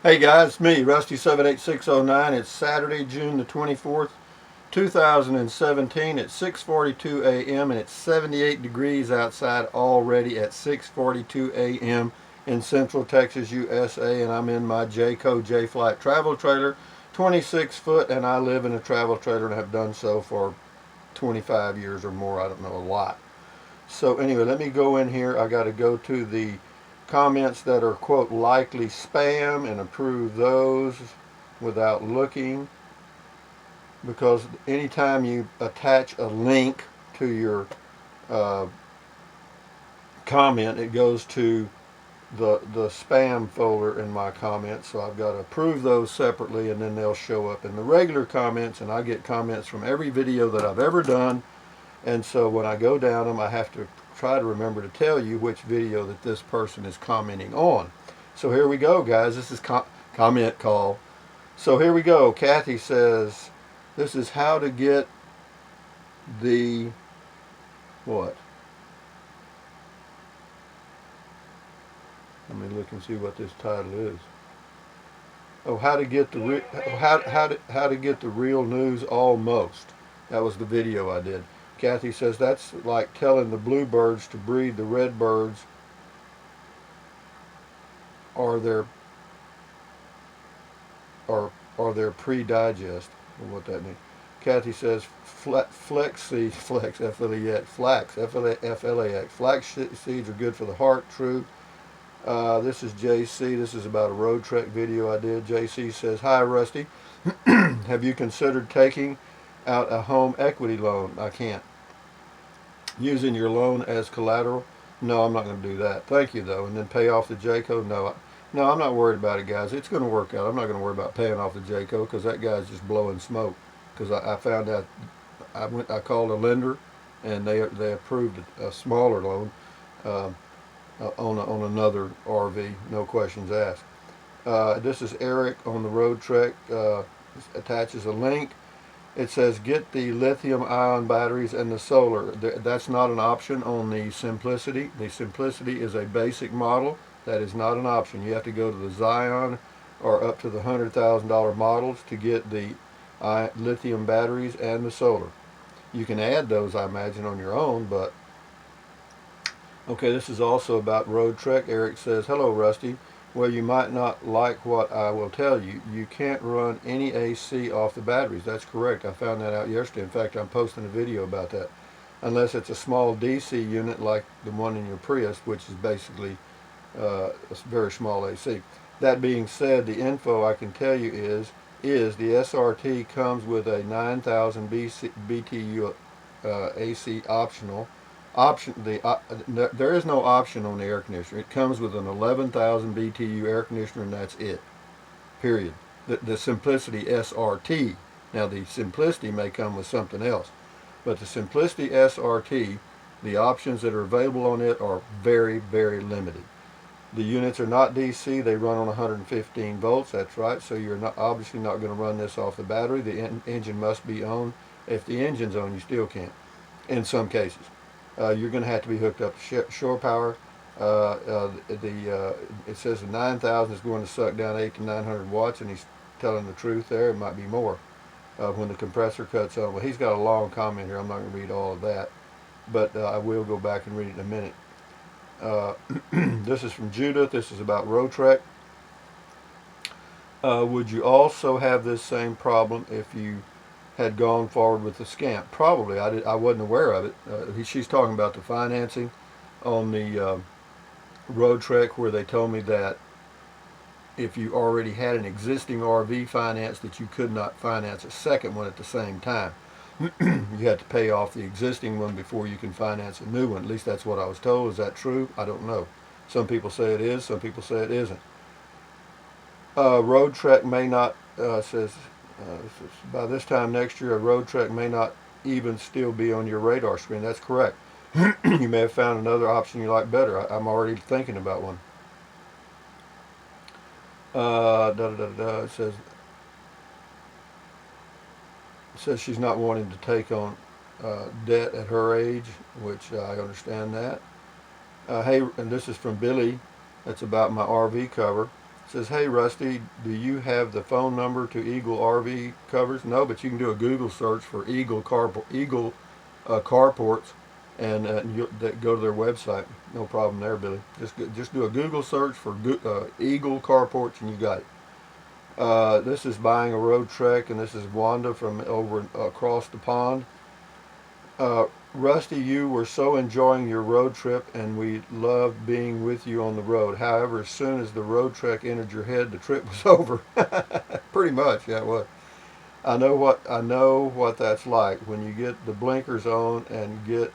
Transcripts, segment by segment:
Hey guys, it's me, Rusty78609. It's Saturday, June the 24th, 2017. It's 6:42 a.m. and it's 78 degrees outside already at 6:42 a.m. in Central Texas, USA, and I'm in my Jayco J-Flight travel trailer, 26 foot, and I live in a travel trailer and have done so for 25 years or more. I don't know, a lot. So anyway, let me go in here. I got to go to the comments that are quote likely spam and approve those without looking, because anytime you attach a link to your uh, comment, it goes to the spam folder in my comments. So I've got to approve those separately, and then they'll show up in the regular comments, and I get comments from every video that I've ever done. And so when I go down them, I have to try to remember to tell you which video that this person is commenting on. So here we go, guys. This is comment call. So here we go. Kathy says, this is how to get the, what? Let me look and see what this title is. Oh, how to get the how to get the real news almost. That was the video I did. Kathy says that's like telling the bluebirds to breed the redbirds, or their pre-digest. What that means. Kathy says flax F-L-A-X, flax seeds are good for the heart. True. This is JC. This is about a road trek video I did. JC says, hi Rusty, have you considered taking out a home equity loan? I can't. Using your loan as collateral? No, I'm not going to do that. Thank you though. And then pay off the Jayco? No, I'm not worried about it, guys. It's going to work out. I'm not going to worry about paying off the Jayco because that guy's just blowing smoke. Because I found out, I called a lender and they approved a smaller loan on another RV, no questions asked. This is Eric on the road trek. Attaches a link. It says get the lithium-ion batteries and the solar. That's not an option on the Simplicity. The Simplicity is a basic model. That is not an option. You have to go to the Zion or up to the $100,000 models to get the lithium batteries and the solar. You can add those, I imagine, on your own, but okay, this is also about road trek. Eric says, hello Rusty. Well, you might not like what I will tell you. You can't run any AC off the batteries. That's correct. I found that out yesterday. In fact, I'm posting a video about that. Unless it's a small DC unit like the one in your Prius, which is basically a very small AC. That being said, the info I can tell you is the SRT comes with a 9,000 BTU AC optional. There is no option on the air conditioner. It comes with an 11,000 BTU air conditioner, and that's it. Period. The Simplicity SRT. Now the Simplicity may come with something else, but the Simplicity SRT, the options that are available on it are very, very limited. The units are not DC. They run on 115 volts. That's right. So you're obviously not going to run this off the battery. The engine must be on. If the engine's on, you still can't. In some cases. You're going to have to be hooked up to shore power. It says the 9,000 is going to suck down 800 to 900 watts, and he's telling the truth there. It might be more when the compressor cuts on. Well, he's got a long comment here. I'm not going to read all of that, but I will go back and read it in a minute. This is from Judith. This is about road trek. Would you also have this same problem if you had gone forward with the scamp? Probably. I wasn't aware of it. She's talking about the financing on the road trek, where they told me that if you already had an existing RV finance, that you could not finance a second one at the same time. You had to pay off the existing one before you can finance a new one. At least that's what I was told. Is that true? I don't know. Some people say it is. Some people say it isn't. Road trek may not, says, by this time next year, a road trek may not even still be on your radar screen. That's correct. You may have found another option you like better. I'm already thinking about one. It says she's not wanting to take on debt at her age, which I understand that. Hey, and this is from Billy. That's about my RV cover. It says, hey Rusty, do you have the phone number to Eagle RV covers? No, but you can do a Google search for Eagle carports, and you go to their website. No problem there, Billy. Just do a Google search for Eagle carports, and you got it. This is buying a road trek, and this is Wanda from over across the pond. Rusty, you were so enjoying your road trip, and we loved being with you on the road. However, as soon as the road trek entered your head, the trip was over. Pretty much, yeah, it was. I know what that's like when you get the blinkers on and get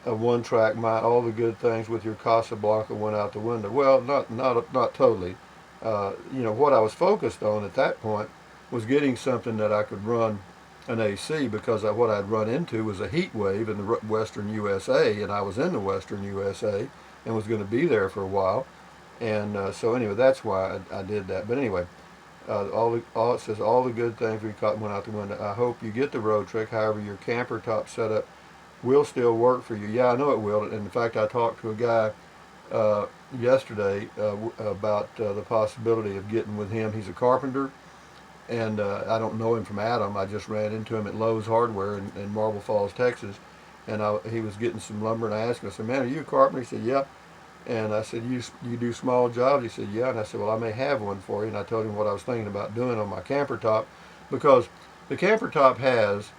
a one-track mind. All the good things with your Casablanca went out the window. Well, not totally. What I was focused on at that point was getting something that I could run an AC, because what I'd run into was a heat wave in the western USA, and I was in the western USA and was going to be there for a while. And so anyway, that's why I did that. But anyway, it says all the good things we caught went out the window. I hope you get the road trek. However, your camper top setup will still work for you. Yeah, I know it will. And in fact, I talked to a guy yesterday about the possibility of getting with him. He's a carpenter, and I don't know him from Adam. I just ran into him at Lowe's Hardware in Marble Falls, Texas, and he was getting some lumber, and I asked him, I said, man, are you a carpenter? He said, yeah. And I said, you do small jobs? He said, yeah. And I said, well, I may have one for you. And I told him what I was thinking about doing on my camper top, because the camper top has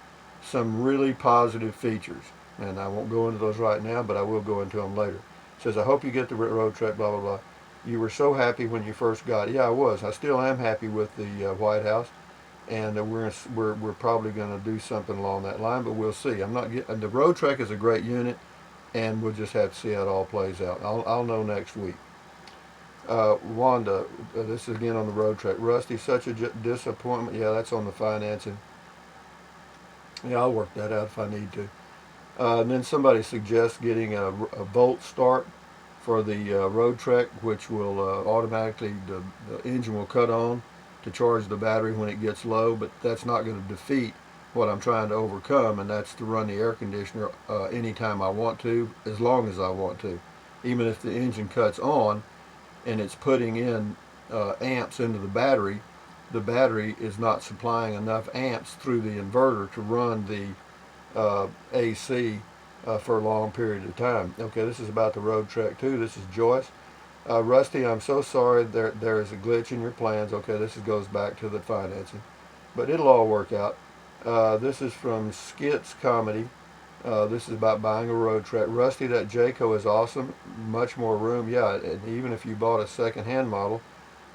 some really positive features, and I won't go into those right now, but I will go into them later. It says, I hope you get the road trek, blah, blah, blah. You were so happy when you first got it. Yeah, I was. I still am happy with the White House, and we're probably going to do something along that line, but we'll see. The road trek is a great unit, and we'll just have to see how it all plays out. I'll know next week. Wanda, this is again on the road trek. Rusty, such a disappointment. Yeah, that's on the financing. Yeah, I'll work that out if I need to. And then somebody suggests getting a Volt start for the road trek, which will automatically, the engine will cut on to charge the battery when it gets low, but that's not going to defeat what I'm trying to overcome, and that's to run the air conditioner anytime I want to, as long as I want to. Even if the engine cuts on and it's putting in amps into the battery is not supplying enough amps through the inverter to run the AC for a long period of time. Okay, this is about the road trek too. This is Joyce. Rusty, I'm so sorry there is a glitch in your plans. Okay, goes back to the financing, but it'll all work out. This is from Skits Comedy. This is about buying a road trek. Rusty, that Jayco is awesome. Much more room. Yeah, and even if you bought a second-hand model,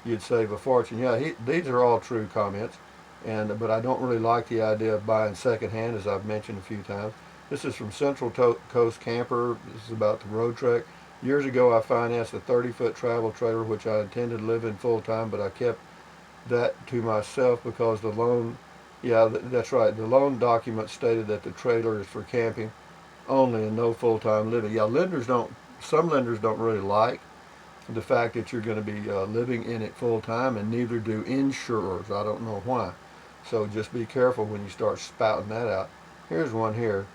you'd save a fortune. Yeah, these are all true comments, but I don't really like the idea of buying second-hand, as I've mentioned a few times. This is from Central Coast Camper. This is about the road trek. Years ago, I financed a 30-foot travel trailer, which I intended to live in full-time, but I kept that to myself because the loan, yeah, that's right, the loan document stated that the trailer is for camping only and no full-time living. Yeah, some lenders don't really like the fact that you're going to be living in it full-time, and neither do insurers. I don't know why. So just be careful when you start spouting that out. Here's one here.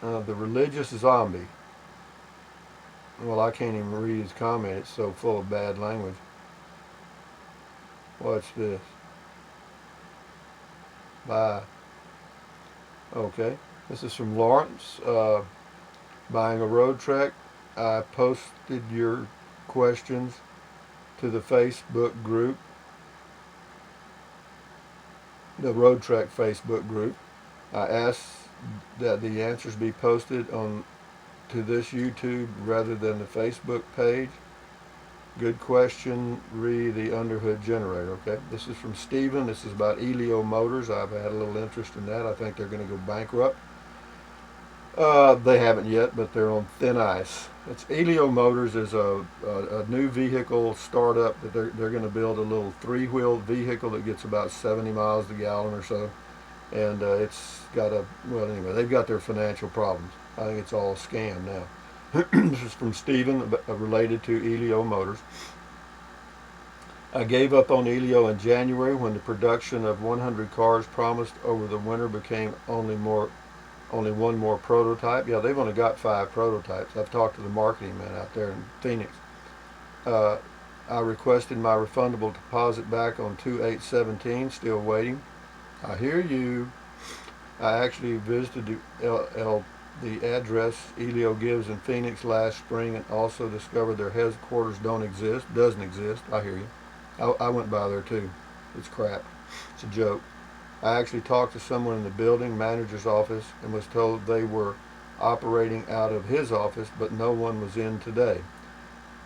The religious zombie. Well, I can't even read his comment. It's so full of bad language. What's this? Bye. Okay. This is from Lawrence. Buying a road trek. I posted your questions to the Facebook group, the road trek Facebook group. I asked that the answers be posted to this YouTube rather than the Facebook page. Good question. Read the underhood generator. Okay, this is from Steven. This is about Elio Motors. I've had a little interest in that. I think they're going to go bankrupt. They haven't yet, but they're on thin ice. Elio Motors is a new vehicle startup that they're going to build a little three-wheeled vehicle that gets about 70 miles a gallon or so, and it's got anyway, they've got their financial problems. I think it's all a scam now. This is from Steven, related to Elio Motors. I gave up on Elio in January when the production of 100 cars promised over the winter became only one more prototype. Yeah, they've only got 5 prototypes. I've talked to the marketing man out there in Phoenix. I requested my refundable deposit back on 2/8/17. Still waiting. I hear you. I actually visited the address Elio gives in Phoenix last spring and also discovered their headquarters doesn't exist. I hear you. I went by there too. It's crap. It's a joke. I actually talked to someone in the building manager's office and was told they were operating out of his office, but no one was in today.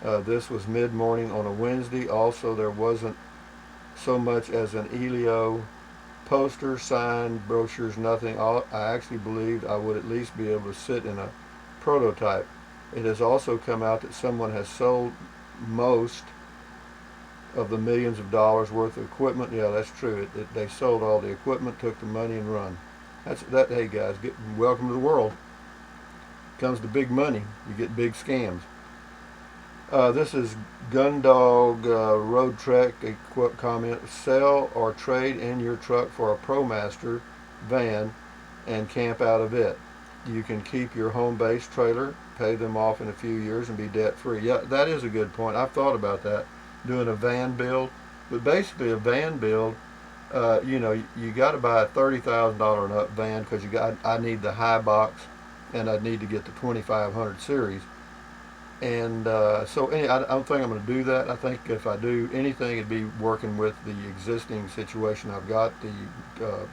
This was mid-morning on a Wednesday. Also, there wasn't so much as an Elio poster, sign, brochures, nothing. I actually believed I would at least be able to sit in a prototype. It has also come out that someone has sold most of the millions of dollars worth of equipment. Yeah, that's true. They sold all the equipment, took the money, and run. Hey guys, welcome to the world. Comes to big money. You get big scams. This is Gundog Road Trek. A comment: sell or trade in your truck for a ProMaster van and camp out of it. You can keep your home base trailer, pay them off in a few years, and be debt free. Yeah, that is a good point. I've thought about that, doing a van build. But basically, a van build, you got to buy a $30,000 and up van because I need the high box, and I need to get the 2500 series. And I don't think I'm going to do that. I think if I do anything, it'd be working with the existing situation I've got, the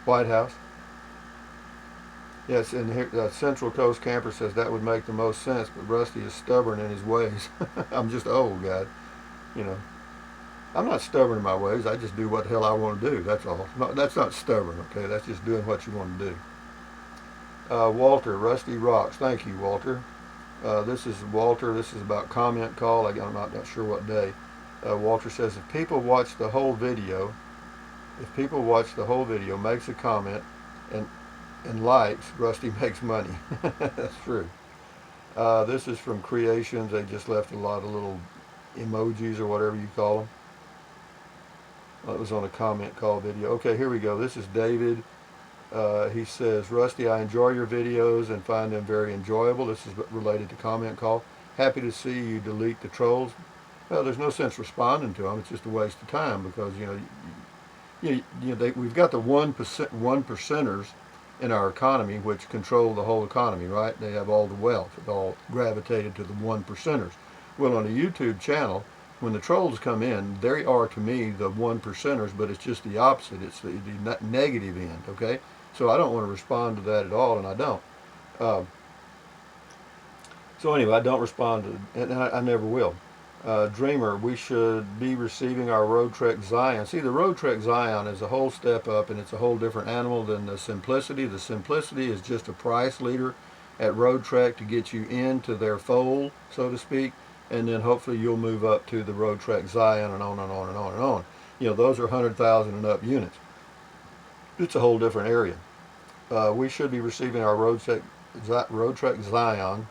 White House. Yes, and here, Central Coast Camper says that would make the most sense, but Rusty is stubborn in his ways. I'm just old, guy. You know, I'm not stubborn in my ways. I just do what the hell I want to do. That's all. No, that's not stubborn, okay? That's just doing what you want to do. Walter, Rusty rocks. Thank you, Walter. This is Walter. This is about comment call. I'm not sure what day. Walter says if people watch the whole video, makes a comment, and likes, Rusty makes money. That's true. This is from Creations. They just left a lot of little emojis or whatever you call them. It was on a comment call video. Okay, here we go. This is David. He says, Rusty, I enjoy your videos and find them very enjoyable. This is related to comment call. Happy to see you delete the trolls. Well, there's no sense responding to them. It's just a waste of time because, we've got the 1%ers in our economy which control the whole economy, right? They have all the wealth. It's all gravitated to the 1%ers. Well, on a YouTube channel, when the trolls come in, they are to me the 1%ers, but it's just the opposite. It's the negative end, okay? So I don't want to respond to that at all, and I don't. So anyway, I don't respond to it, and I never will. Dreamer, we should be receiving our Road Trek Zion. See, the Road Trek Zion is a whole step up, and it's a whole different animal than the Simplicity. The Simplicity is just a price leader at Road Trek to get you into their fold, so to speak, and then hopefully you'll move up to the Road Trek Zion and on and on and on and on. Those are 100,000 and up units. It's a whole different area. We should be receiving our Road Trek Zion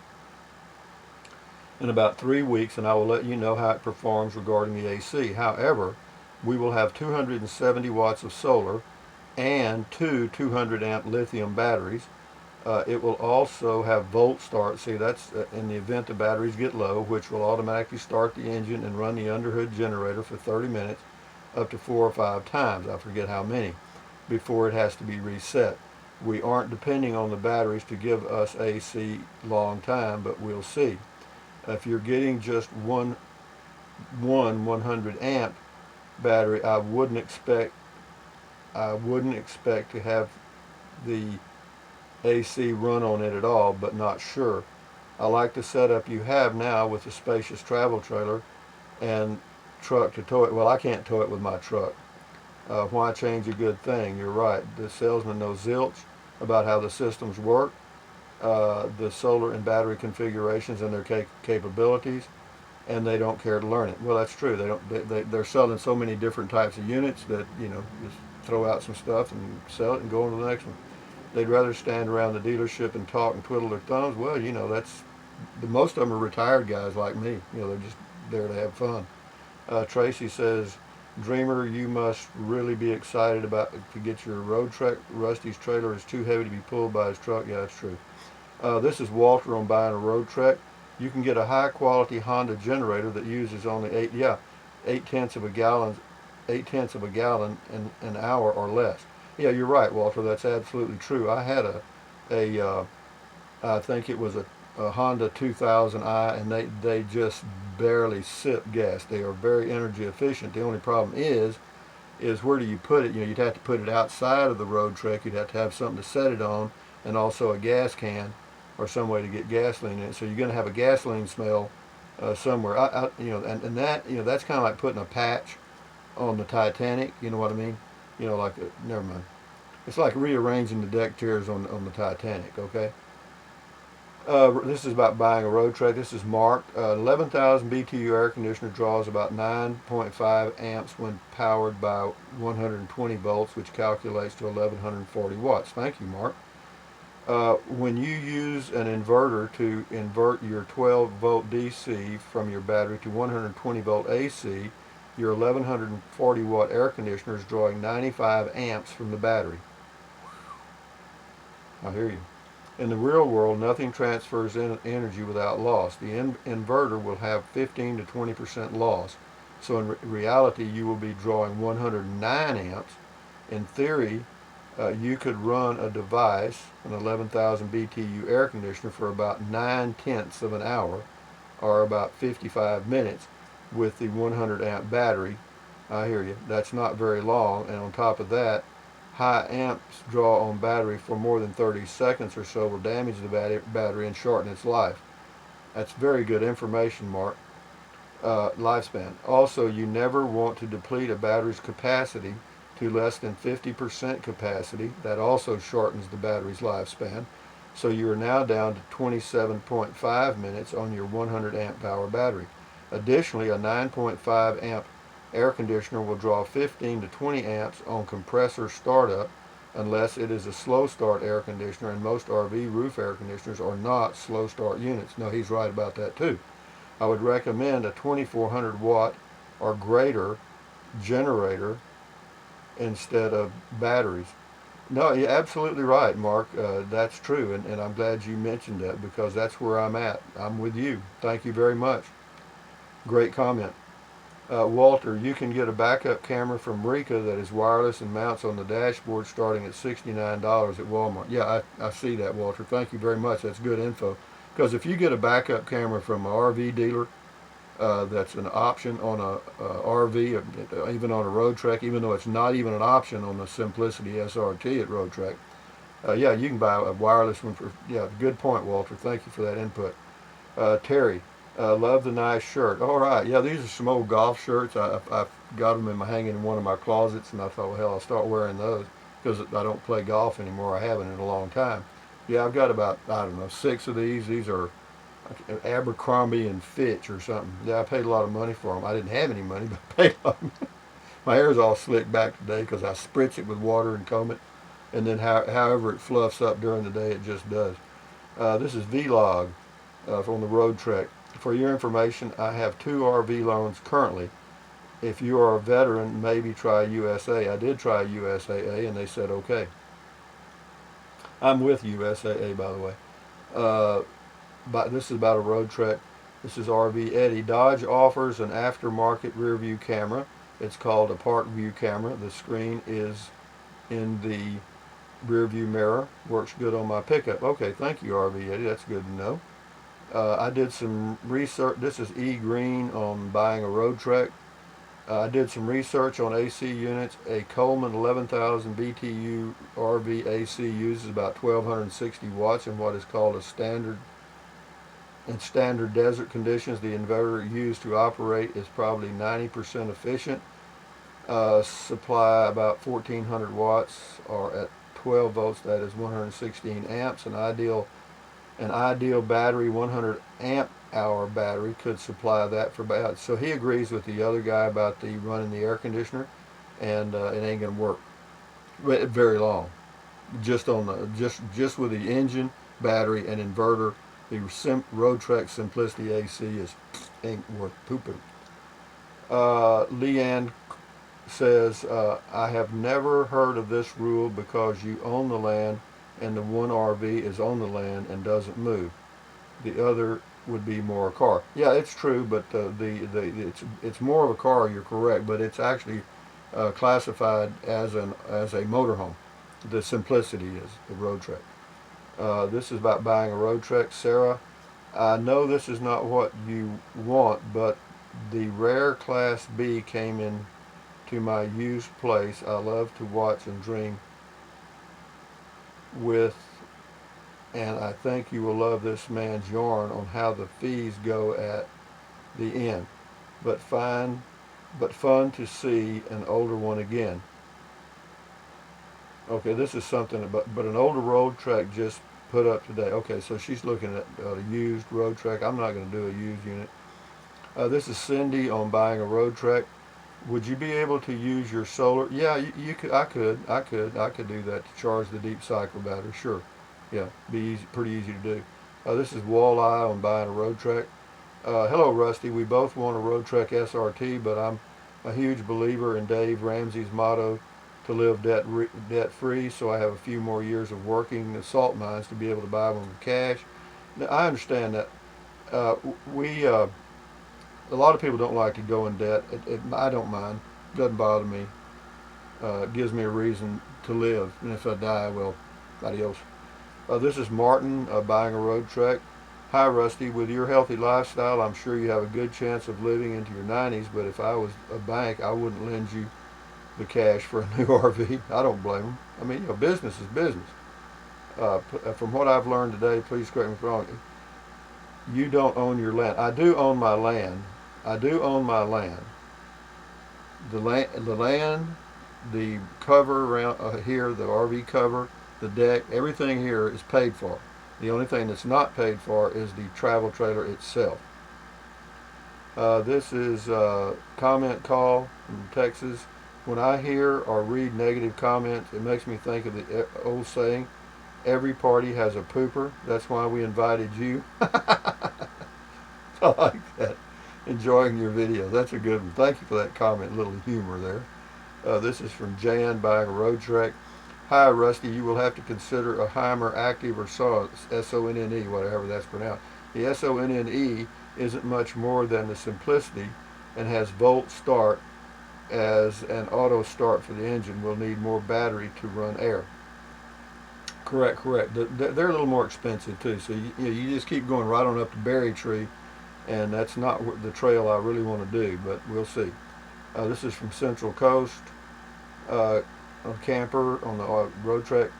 in about 3 weeks, and I will let you know how it performs regarding the AC. However, we will have 270 watts of solar and two 200 amp lithium batteries. It will also have volt start. See, that's in the event the batteries get low, which will automatically start the engine and run the underhood generator for 30 minutes up to 4 or 5 times. I forget how many, before it has to be reset. We aren't depending on the batteries to give us AC long time, but we'll see. If you're getting just one 100 amp battery, I wouldn't expect to have the AC run on it at all, but not sure. I like the setup you have now with the spacious travel trailer and truck to tow it. Well, I can't tow it with my truck. Why change a good thing? You're right. The salesman knows zilch about how the systems work, the solar and battery configurations and their capabilities, and they don't care to learn it. Well, that's true. They're selling so many different types of units that, just throw out some stuff and sell it and go on to the next one. They'd rather stand around the dealership and talk and twiddle their thumbs. Well, most of them are retired guys like me. They're just there to have fun. Tracy says, Dreamer, you must really be excited to get your Road Trek. Rusty's trailer is too heavy to be pulled by his truck. Yeah, that's true. This is Walter on buying a Road Trek. You can get a high quality Honda generator that uses only eight tenths of a gallon, 8 tenths of a gallon in an hour or less. Yeah, you're right, Walter. That's absolutely true. I had a I think it was a Honda 2000i, and they just barely sip gas. They are very energy efficient. The only problem is where do you put it? You know, you'd have to put it outside of the road trek. You'd have to have something to set it on, and also a gas can or some way to get gasoline in it. So you're going to have a gasoline smell somewhere. And that, that's kind of like putting a patch on the Titanic. You know what I mean? Never mind. It's like rearranging the deck chairs on the Titanic. Okay. This is about buying a road trek. This is marked. 11,000 BTU air conditioner draws about 9.5 amps when powered by 120 volts, which calculates to 1140 watts. Thank you, Mark. When you use an inverter to invert your 12 volt DC from your battery to 120 volt AC, your 1140 watt air conditioner is drawing 95 amps from the battery. I hear you. In the real world, nothing transfers energy without loss. The inverter will have 15 to 20% loss. So in reality, you will be drawing 109 amps. In theory, you could run a device, an 11,000 BTU air conditioner, for about 9 tenths of an hour, or about 55 minutes, with the 100 amp battery. I hear you. That's not very long. And on top of that, high amps draw on battery for more than 30 seconds or so will damage the battery and shorten its life. That's very good information, Mark. Lifespan. Also, you never want to deplete a battery's capacity to less than 50% capacity. That also shortens the battery's lifespan. So you are now down to 27.5 minutes on your 100 amp hour battery. Additionally, a 9.5 amp air conditioner will draw 15 to 20 amps on compressor startup unless it is a slow start air conditioner, and most RV roof air conditioners are not slow start units. No, he's right about that too. I would recommend a 2400 watt or greater generator instead of batteries. No, you're absolutely right, Mark. That's true, and I'm glad you mentioned that, because that's where I'm at. I'm with you. Thank you very much. Great comment. Walter, you can get a backup camera from Rika that is wireless and mounts on the dashboard starting at $69 at Walmart. Yeah, I see that, Walter. Thank you very much. That's good info. Because if you get a backup camera from an RV dealer, that's an option on a RV, even on a Road Trek, even though it's not even an option on the Simplicity SRT at Road Trek. Yeah, you can buy a wireless one for, yeah, good point, Walter. Thank you for that input. Terry, love the nice shirt. All right, yeah, these are some old golf shirts. I've got them hanging in one of my closets, and I thought, well, hell, I'll start wearing those because I don't play golf anymore. I haven't in a long time. Yeah, I've got about, I don't know, 6 of these. These are Abercrombie and Fitch or something. Yeah, I paid a lot of money for them. I didn't have any money, but I paid a lot of money. My hair's all slicked back today because I spritz it with water and comb it, and then however it fluffs up during the day, it just does. This is Vlog from the Road Trek. For your information, I have 2 RV loans currently. If you are a veteran, maybe try USAA. I did try USAA, and they said okay. I'm with USAA, by the way. But this is about a Road Trek. This is RV Eddie. Dodge offers an aftermarket rear view camera. It's called a park view camera. The screen is in the rear view mirror. Works good on my pickup. Okay, thank you, RV Eddie. That's good to know. I did some research. This is E Green on buying a Road Trek. I did some research on AC units. A Coleman 11,000 BTU RV AC uses about 1260 watts in what is called a standard. In standard desert conditions, the inverter used to operate is probably 90% efficient. Supply about 1400 watts, or at 12 volts, that is 116 amps. An ideal battery, 100 amp hour battery, could supply that for about. So he agrees with the other guy about the running the air conditioner, and it ain't gonna work very long. Just on the just with the engine, battery, and inverter, the Road Trek Simplicity AC ain't worth pooping. Leanne says, I have never heard of this rule because you own the land and the one RV is on the land and doesn't move. The other would be more a car. Yeah, it's true, but it's more of a car. You're correct, but it's actually classified as a motorhome. The Simplicity is the Road Trek. This is about buying a Road Trek. Sarah, I know this is not what you want, but the rare Class B came in to my used place. I love to watch and dream with, and I think you will love this man's yarn on how the fees go at the end. But fine, but fun to see an older one again. Okay, this is something, but an older Road Trek just put up today. Okay, so she's looking at a used Road Trek. I'm not going to do a used unit. This is Cindy on buying a Road Trek. Would you be able to use your solar? Yeah, you could. I could do that to charge the deep cycle battery. Sure. Yeah, be easy, pretty easy to do. This is Walleye on buying a Road Trek. Hello, Rusty. We both want a Road Trek SRT, but I'm a huge believer in Dave Ramsey's motto to live debt free. So I have a few more years of working the salt mines to be able to buy one with cash. Now, I understand that. A lot of people don't like to go in debt. I don't mind. It doesn't bother me. It gives me a reason to live. And if I die, well, adios. This is Martin buying a Road Trek. Hi, Rusty. With your healthy lifestyle, I'm sure you have a good chance of living into your 90s, but if I was a bank, I wouldn't lend you the cash for a new RV. I don't blame them. I mean, business is business. From what I've learned today, please correct me if I'm wrong, you don't own your land. I do own my land. I do own my land. The the cover around here, the RV cover, the deck, everything here is paid for. The only thing that's not paid for is the travel trailer itself. This is a comment call from Texas. When I hear or read negative comments, it makes me think of the old saying, every party has a pooper. That's why we invited you. I like that. Enjoying your video. That's a good one. Thank you for that comment. A little humor there. This is from Jan buying a Road Trek. Hi, Rusty. You will have to consider a Heimer Active or SONNE, whatever that's pronounced. The SONNE isn't much more than the Simplicity and has volt start as an auto start for the engine. Will need more battery to run air. Correct. They're a little more expensive too. So you just keep going right on up to Berry Tree, and that's not the trail I really want to do, but we'll see. This is from Central Coast. A camper on the Road Trek.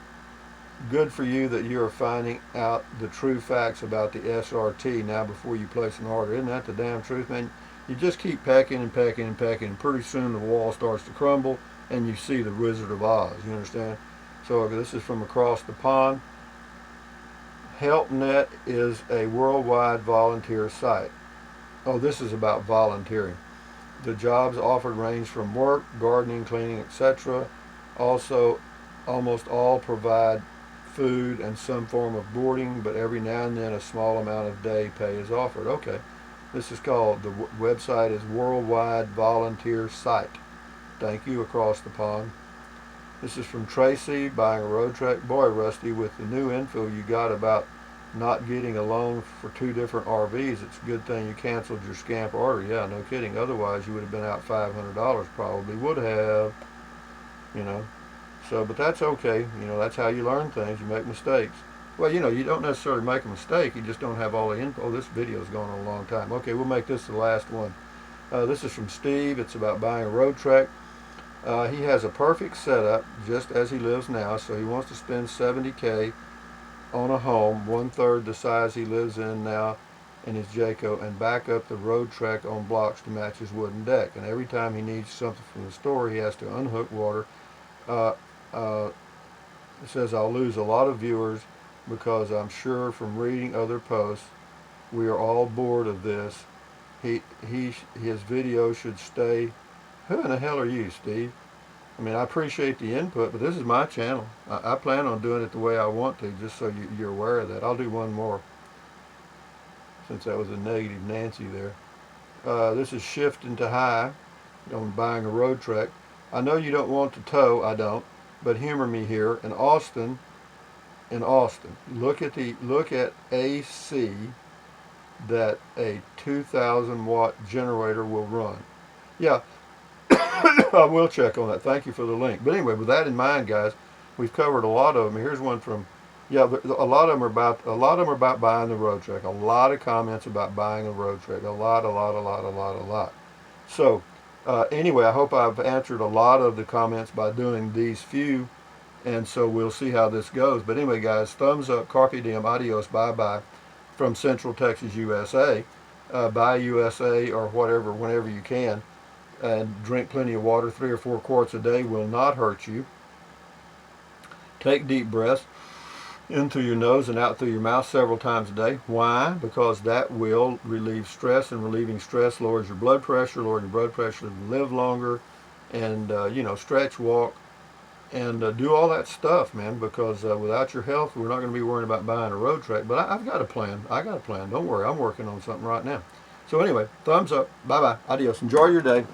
Good for you that you are finding out the true facts about the SRT now before you place an order. Isn't that the damn truth, man? You just keep packing and packing and packing, and pretty soon the wall starts to crumble, and you see the Wizard of Oz. You understand? So this is from across the pond. HelpNet is a worldwide volunteer site. Oh, this is about volunteering. The jobs offered range from work, gardening, cleaning, etc. Also, almost all provide food and some form of boarding, but every now and then a small amount of day pay is offered. Okay, this is called, the website is Worldwide Volunteer Site. Thank you, across the pond. This is from Tracy buying a Road Trek. Boy, Rusty, with the new info you got about not getting a loan for 2 different RVs, it's a good thing you canceled your scamp order. Yeah, no kidding. Otherwise, you would have been out $500. Probably would have. So, but that's okay. That's how you learn things. You make mistakes. Well, you don't necessarily make a mistake. You just don't have all the info. Oh, this video's going on a long time. Okay, we'll make this the last one. This is from Steve. It's about buying a Road Trek. He has a perfect setup, just as he lives now, so he wants to spend $70K on a home, 1/3 the size he lives in now in his Jayco, and back up the Road Trek on blocks to match his wooden deck. And every time he needs something from the store, he has to unhook water. It says, I'll lose a lot of viewers because I'm sure from reading other posts, we are all bored of this. His video should stay. Who in the hell are you, Steve? I mean, I appreciate the input, but this is my channel. I plan on doing it the way I want to, just so you're aware of that. I'll do one more, since that was a negative Nancy there. This is shifting to high on buying a Road Trek. I know you don't want to tow, I don't, but humor me here. In Austin, look at AC that a 2,000 watt generator will run. Yeah, I will check on that. Thank you for the link. But anyway, with that in mind, guys, we've covered a lot of them. Here's one from, yeah, a lot of them are about buying the Road Trek. A lot of comments about buying a Road Trek. A lot. So anyway, I hope I've answered a lot of the comments by doing these few, and so we'll see how this goes. But anyway, guys, thumbs up, carpe diem, adios, bye bye, from Central Texas, USA. Buy USA or whatever whenever you can, and drink plenty of water. 3 or 4 quarts a day will not hurt you. Take deep breaths in through your nose and out through your mouth several times a day. Why? Because that will relieve stress, and relieving stress lowers your blood pressure. Lowering your blood pressure, live longer, and stretch, walk, and do all that stuff, man. Because without your health, we're not going to be worrying about buying a Road Trek. But I've got a plan. Don't worry, I'm working on something right now. So anyway, thumbs up. Bye bye. Adios. Enjoy your day.